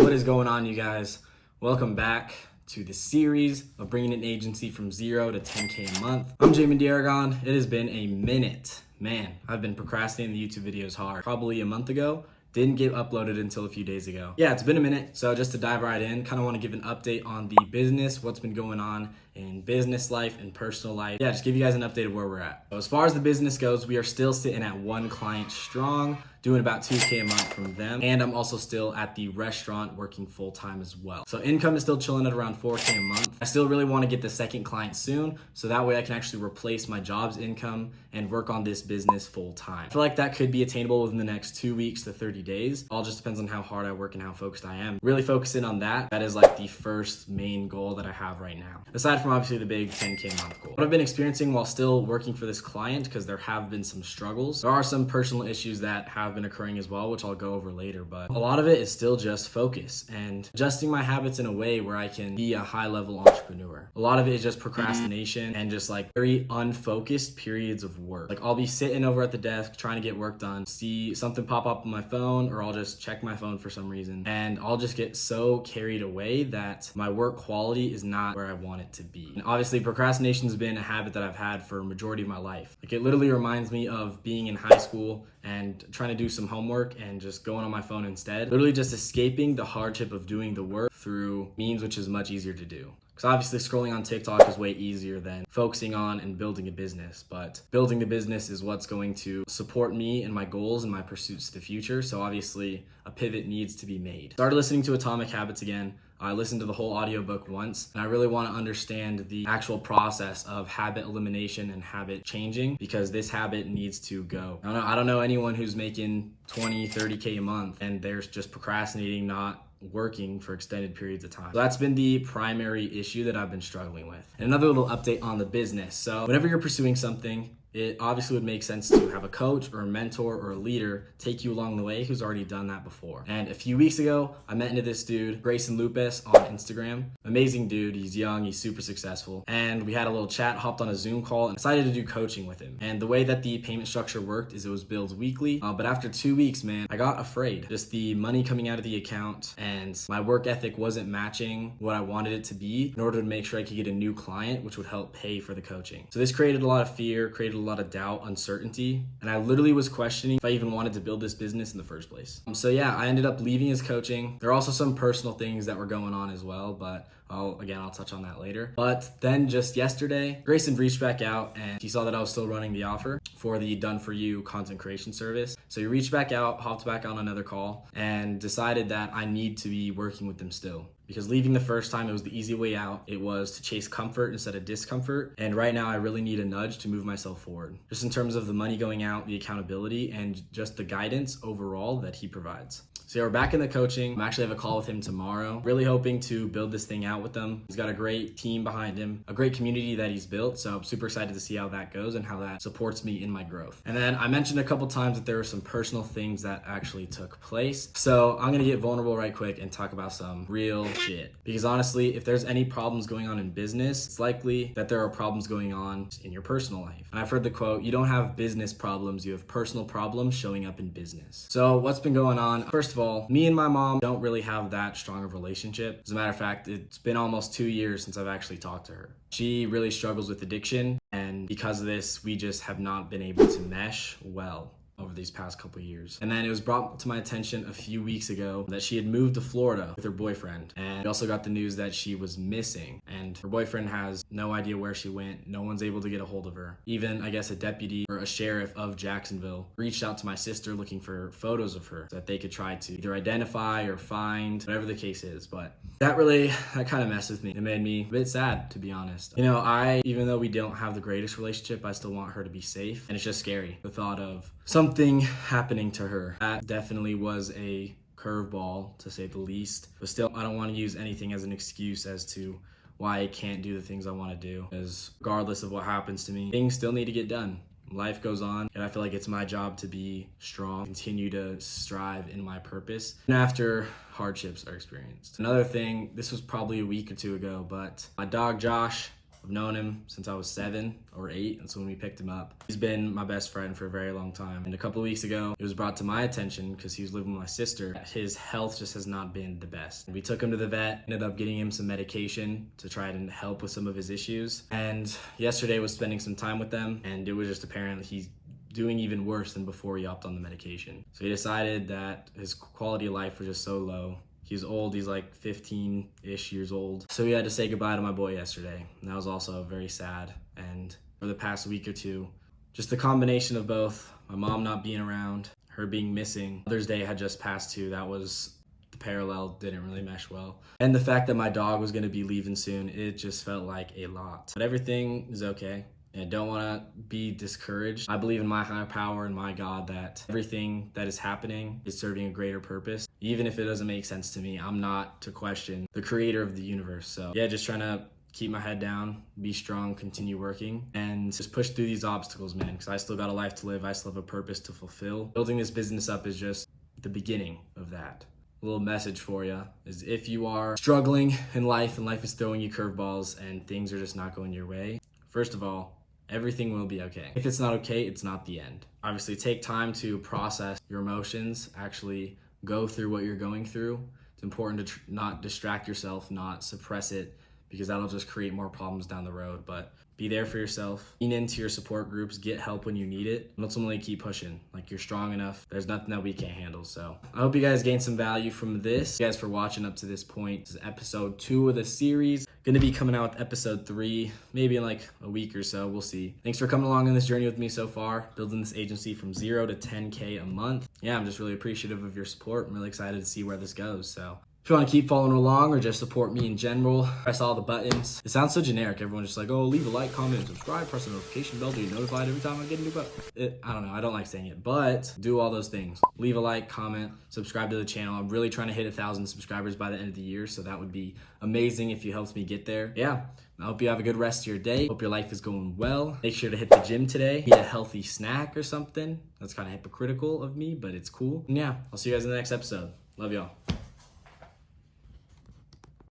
What is going on, you guys? Welcome back to the series of bringing an agency from 0 to 10K a month. I'm Jamin D'Aragon. It has been a minute. Man, I've been procrastinating the YouTube videos hard. Probably a month ago. Didn't get uploaded until a few days ago. Yeah, it's been a minute. So just to dive right in, kind of want to give an update on the business, what's been going on in business life and personal life. Yeah, just give you guys an update of where we're at. So as far as the business goes, we are still sitting at 1 client strong, doing about 2K a month from them. And I'm also still at the restaurant working full time as well. So income is still chilling at around 4K a month. I still really want to get the second client soon, so that way I can actually replace my job's income and work on this business full time. I feel like that could be attainable within the next 2 weeks to 30 days. All just depends on how hard I work and how focused I am. Really focusing on that. That is like the first main goal that I have right now. Aside from obviously the big 10K a month goal. What I've been experiencing while still working for this client, because there have been some struggles. There are some personal issues that have been occurring as well, which I'll go over later, but a lot of it is still just focus and adjusting my habits in a way where I can be a high level entrepreneur. A lot of it is just procrastination and just like very unfocused periods of work. Like I'll be sitting over at the desk trying to get work done, see something pop up on my phone, or I'll just check my phone for some reason, and I'll just get so carried away that my work quality is not where I want it to be. And obviously procrastination has been a habit that I've had for a majority of my life. Like it literally reminds me of being in high school and trying to do some homework and just going on my phone instead. Literally just escaping the hardship of doing the work through means, which is much easier to do. Because obviously scrolling on TikTok is way easier than focusing on and building a business. But building the business is what's going to support me and my goals and my pursuits to the future. So obviously a pivot needs to be made. Started listening to Atomic Habits again. I listened to the whole audiobook once, and I really want to understand the actual process of habit elimination and habit changing, because this habit needs to go. I don't know anyone who's making 20, 30K a month and they're just procrastinating, not working for extended periods of time. So that's been the primary issue that I've been struggling with. And another little update on the business. So whenever you're pursuing something, it obviously would make sense to have a coach or a mentor or a leader take you along the way who's already done that before. And a few weeks ago, I met into this dude, Grayson Lupus, on Instagram. Amazing dude. He's young. He's super successful. And we had a little chat, hopped on a Zoom call, and decided to do coaching with him. And the way that the payment structure worked is it was billed weekly. But after 2 weeks, man, I got afraid. Just the money coming out of the account and my work ethic wasn't matching what I wanted it to be in order to make sure I could get a new client, which would help pay for the coaching. So this created a lot of fear, created a lot of doubt, uncertainty, and I literally was questioning if I even wanted to build this business in the first place. So yeah, I ended up leaving his coaching. There are also some personal things that were going on as well, but I'll touch on that later. But then just yesterday, Grayson reached back out and he saw that I was still running the offer for the Done For You content creation service. So he reached back out, hopped back on another call, and decided that I need to be working with them still. Because leaving the first time, it was the easy way out. It was to chase comfort instead of discomfort. And right now, I really need a nudge to move myself forward. Just in terms of the money going out, the accountability, and just the guidance overall that he provides. So yeah, we're back in the coaching. I actually have a call with him tomorrow. Really hoping to build this thing out with them. He's got a great team behind him, a great community that he's built. So I'm super excited to see how that goes and how that supports me in my growth. And then I mentioned a couple times that there were some personal things that actually took place. So I'm gonna get vulnerable right quick and talk about some real shit. Because honestly, if there's any problems going on in business, it's likely that there are problems going on in your personal life. And I've heard the quote, you don't have business problems, you have personal problems showing up in business. So what's been going on? First of all, me and my mom don't really have that strong of a relationship. As a matter of fact, it's been almost 2 years since I've actually talked to her. She really struggles with addiction, and because of this, we just have not been able to mesh well over these past couple of years. And then it was brought to my attention a few weeks ago that she had moved to Florida with her boyfriend. And we also got the news that she was missing, and her boyfriend has no idea where she went. No one's able to get a hold of her. Even, I guess, a deputy or a sheriff of Jacksonville reached out to my sister looking for photos of her so that they could try to either identify or find, whatever the case is. But that kind of messed with me. It made me a bit sad, to be honest. Even though we don't have the greatest relationship, I still want her to be safe. And it's just scary, the thought of something happening to her. That definitely was a curveball, to say the least. But still, I don't want to use anything as an excuse as to why I can't do the things I want to do. Because regardless of what happens to me, things still need to get done. Life goes on, and I feel like it's my job to be strong, continue to strive in my purpose, and after hardships are experienced. Another thing, this was probably a week or two ago, but my dog Josh I've known him since I was 7 or 8. That's when we picked him up. He's been my best friend for a very long time. And a couple of weeks ago, it was brought to my attention because he was living with my sister. His health just has not been the best. We took him to the vet, ended up getting him some medication to try and help with some of his issues. And yesterday was spending some time with them, and it was just apparent that he's doing even worse than before he hopped on the medication. So he decided that his quality of life was just so low. He's old, he's like 15-ish years old. So we had to say goodbye to my boy yesterday. And that was also very sad. And for the past week or two, just the combination of both, my mom not being around, her being missing. Mother's Day had just passed too. That was, the parallel didn't really mesh well. And the fact that my dog was gonna be leaving soon, it just felt like a lot. But everything is okay. And I don't want to be discouraged. I believe in my higher power and my God that everything that is happening is serving a greater purpose. Even if it doesn't make sense to me, I'm not to question the creator of the universe. So yeah, just trying to keep my head down, be strong, continue working, and just push through these obstacles, man, because I still got a life to live. I still have a purpose to fulfill. Building this business up is just the beginning of that. A little message for you is if you are struggling in life and life is throwing you curveballs and things are just not going your way, first of all, everything will be okay. If it's not okay, it's not the end. Obviously, take time to process your emotions, actually go through what you're going through. It's important to not distract yourself, not suppress it, because that'll just create more problems down the road. But be there for yourself, lean into your support groups, get help when you need it, and ultimately keep pushing. Like, you're strong enough. There's nothing that we can't handle. So I hope you guys gained some value from this. Thank you guys for watching up to this point. This is episode 2 of the series. Gonna be coming out with episode 3, maybe in like a week or so, we'll see. Thanks for coming along on this journey with me so far, building this agency from 0 to 10K a month. Yeah, I'm just really appreciative of your support. I'm really excited to see where this goes. So if you want to keep following along or just support me in general, press all the buttons. It sounds so generic. Everyone's just like, oh, leave a like, comment, and subscribe, press the notification bell to be notified every time I get a new button. I don't know. I don't like saying it, but do all those things. Leave a like, comment, subscribe to the channel. I'm really trying to hit 1,000 subscribers by the end of the year, so that would be amazing if you helped me get there. Yeah, I hope you have a good rest of your day. Hope your life is going well. Make sure to hit the gym today. Eat a healthy snack or something. That's kind of hypocritical of me, but it's cool. And yeah, I'll see you guys in the next episode. Love y'all.